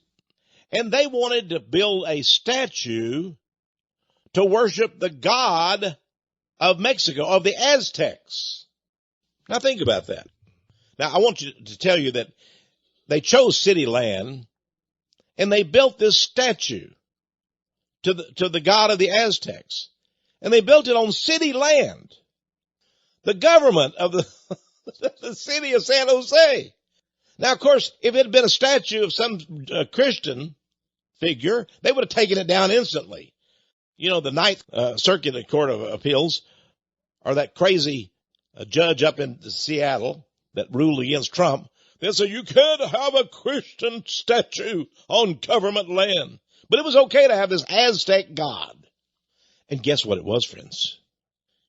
And they wanted to build a statue to worship the God of Mexico, of the Aztecs. Now think about that. Now I want you to tell you that they chose city land and they built this statue to the God of the Aztecs. And they built it on city land. The government of the city of San Jose. Now, of course, if it had been a statue of some Christian figure, they would have taken it down instantly. You know, the Ninth Circuit Court of Appeals, or that crazy judge up in Seattle that ruled against Trump, they said you can't have a Christian statue on government land. But it was okay to have this Aztec god. And guess what it was, friends?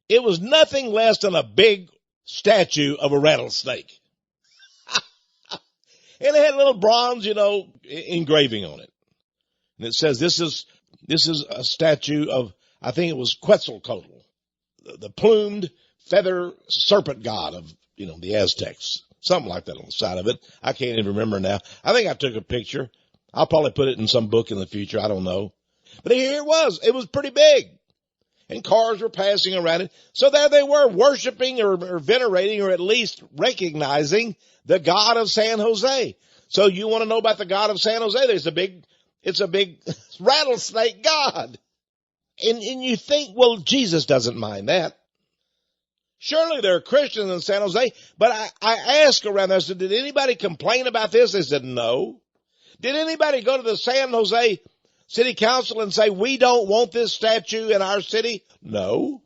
It was nothing less than a big statue of a rattlesnake. And it had a little bronze, you know, engraving on it. And it says this is a statue of, I think it was Quetzalcoatl, the plumed feather serpent god of, you know, the Aztecs. Something like that on the side of it. I can't even remember now. I think I took a picture. I'll probably put it in some book in the future. I don't know. But here it was. It was pretty big. And cars were passing around it. So there they were, worshiping or venerating or at least recognizing the God of San Jose. So you want to know about the God of San Jose? It's a big rattlesnake god. And you think, well, Jesus doesn't mind that. Surely there are Christians in San Jose. But I asked around there, I said, did anybody complain about this? They said, no. Did anybody go to the San Jose City Council and say, we don't want this statue in our city? No.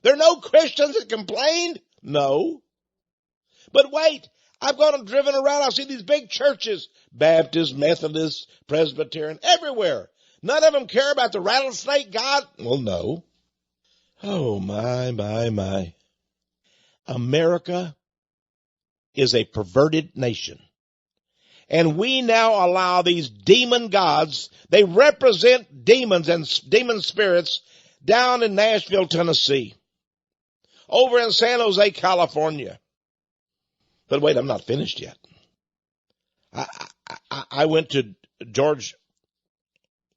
There are no Christians that complained? No. But wait, I've gone and driven around. I've seen these big churches, Baptist, Methodist, Presbyterian, everywhere. None of them care about the rattlesnake god? Well, no. Oh, my. America is a perverted nation. And we now allow these demon gods, they represent demons and demon spirits down in Nashville, Tennessee, over in San Jose, California. But wait, I'm not finished yet. I went to George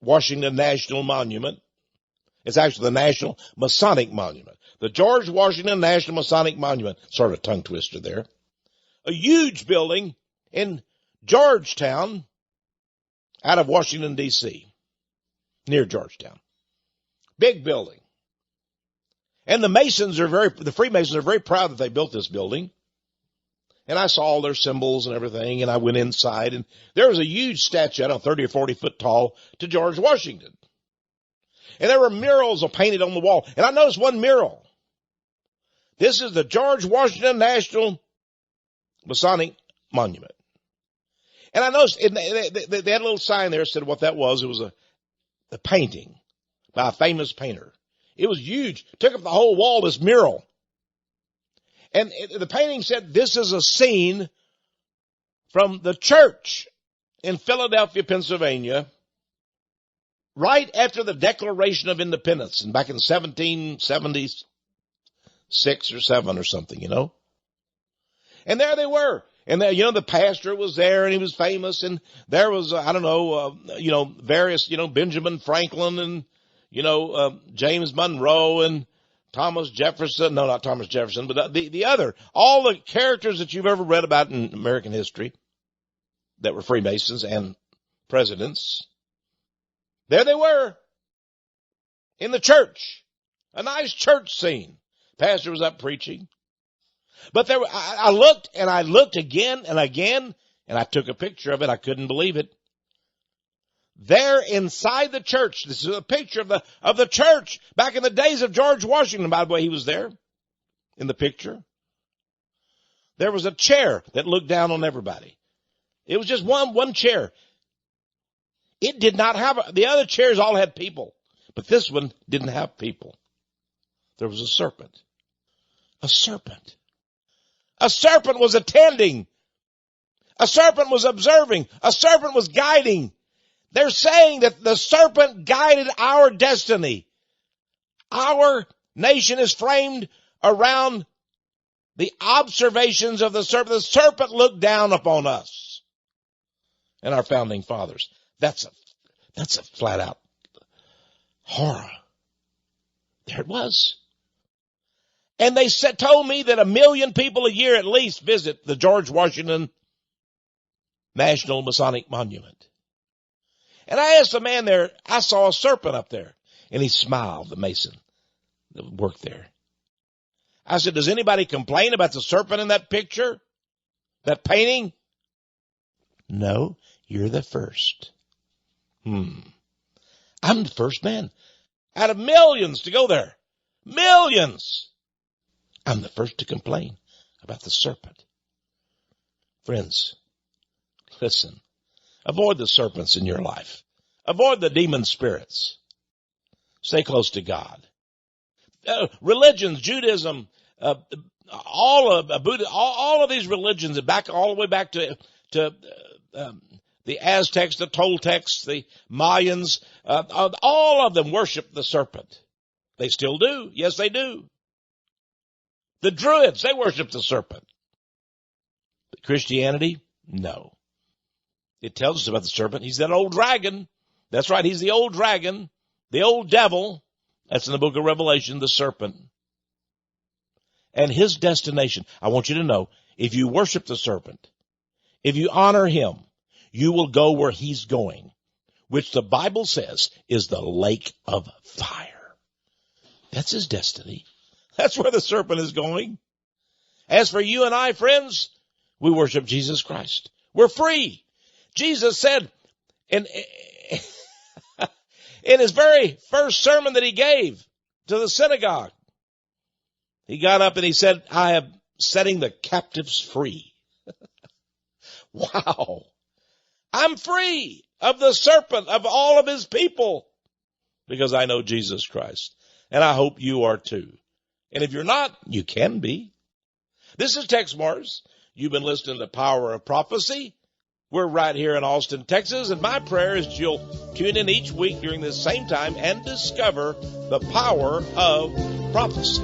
Washington National Monument. It's actually the National Masonic Monument. The George Washington National Masonic Monument. Sort of a tongue twister there. A huge building in Georgetown, out of Washington, D.C., near Georgetown. Big building. And the Freemasons are very proud that they built this building. And I saw all their symbols and everything, and I went inside, and there was a huge statue, I don't know, 30 or 40 foot tall, to George Washington. And there were murals painted on the wall. And I noticed one mural. This is the George Washington National Masonic Monument. And I noticed they had a little sign there that said what that was. It was a painting by a famous painter. It was huge. Took up the whole wall, this mural. And the painting said, this is a scene from the church in Philadelphia, Pennsylvania, right after the Declaration of Independence, and back in 1776 or 7 or something, you know. And there they were. And there, you know, the pastor was there, and he was famous, and there was, various, Benjamin Franklin and, James Monroe and Thomas Jefferson. No, not Thomas Jefferson, but the other, all the characters that you've ever read about in American history that were Freemasons and presidents. There they were in the church, a nice church scene. Pastor was up preaching. But I looked again and again, and I took a picture of it. I couldn't believe it. There inside the church, this is a picture of the church back in the days of George Washington. By the way, he was there in the picture. There was a chair that looked down on everybody. It was just one chair. It did not have, the other chairs all had people, but this one didn't have people. There was a serpent. A serpent. A serpent was attending. A serpent was observing. A serpent was guiding. They're saying that the serpent guided our destiny. Our nation is framed around the observations of the serpent. The serpent looked down upon us and our founding fathers. That's a flat out horror. There it was. And they told me that 1 million people a year at least visit the George Washington National Masonic Monument. And I asked the man there, I saw a serpent up there. And he smiled, the Mason that worked there. I said, does anybody complain about the serpent in that picture? That painting? No, you're the first. I'm the first man out of millions to go there. Millions. I'm the first to complain about the serpent. Friends, listen. Avoid the serpents in your life. Avoid the demon spirits. Stay close to God. Religions, Judaism, all of Buddha, all of these religions, all the way back to the Aztecs, the Toltecs, the Mayans, all of them worship the serpent. They still do. Yes, they do. The Druids, they worship the serpent. But Christianity, no. It tells us about the serpent. He's that old dragon. That's right. He's the old dragon, the old devil. That's in the book of Revelation, the serpent. And his destination, I want you to know, if you worship the serpent, if you honor him, you will go where he's going, which the Bible says is the lake of fire. That's his destiny. That's where the serpent is going. As for you and I, friends, we worship Jesus Christ. We're free. Jesus said in his very first sermon that he gave to the synagogue, he got up and he said, I am setting the captives free. Wow. I'm free of the serpent, of all of his people, because I know Jesus Christ. And I hope you are too. And if you're not, you can be. This is Texe MARRS. You've been listening to Power of Prophecy. We're right here in Austin, Texas, and my prayer is you'll tune in each week during this same time and discover the power of prophecy.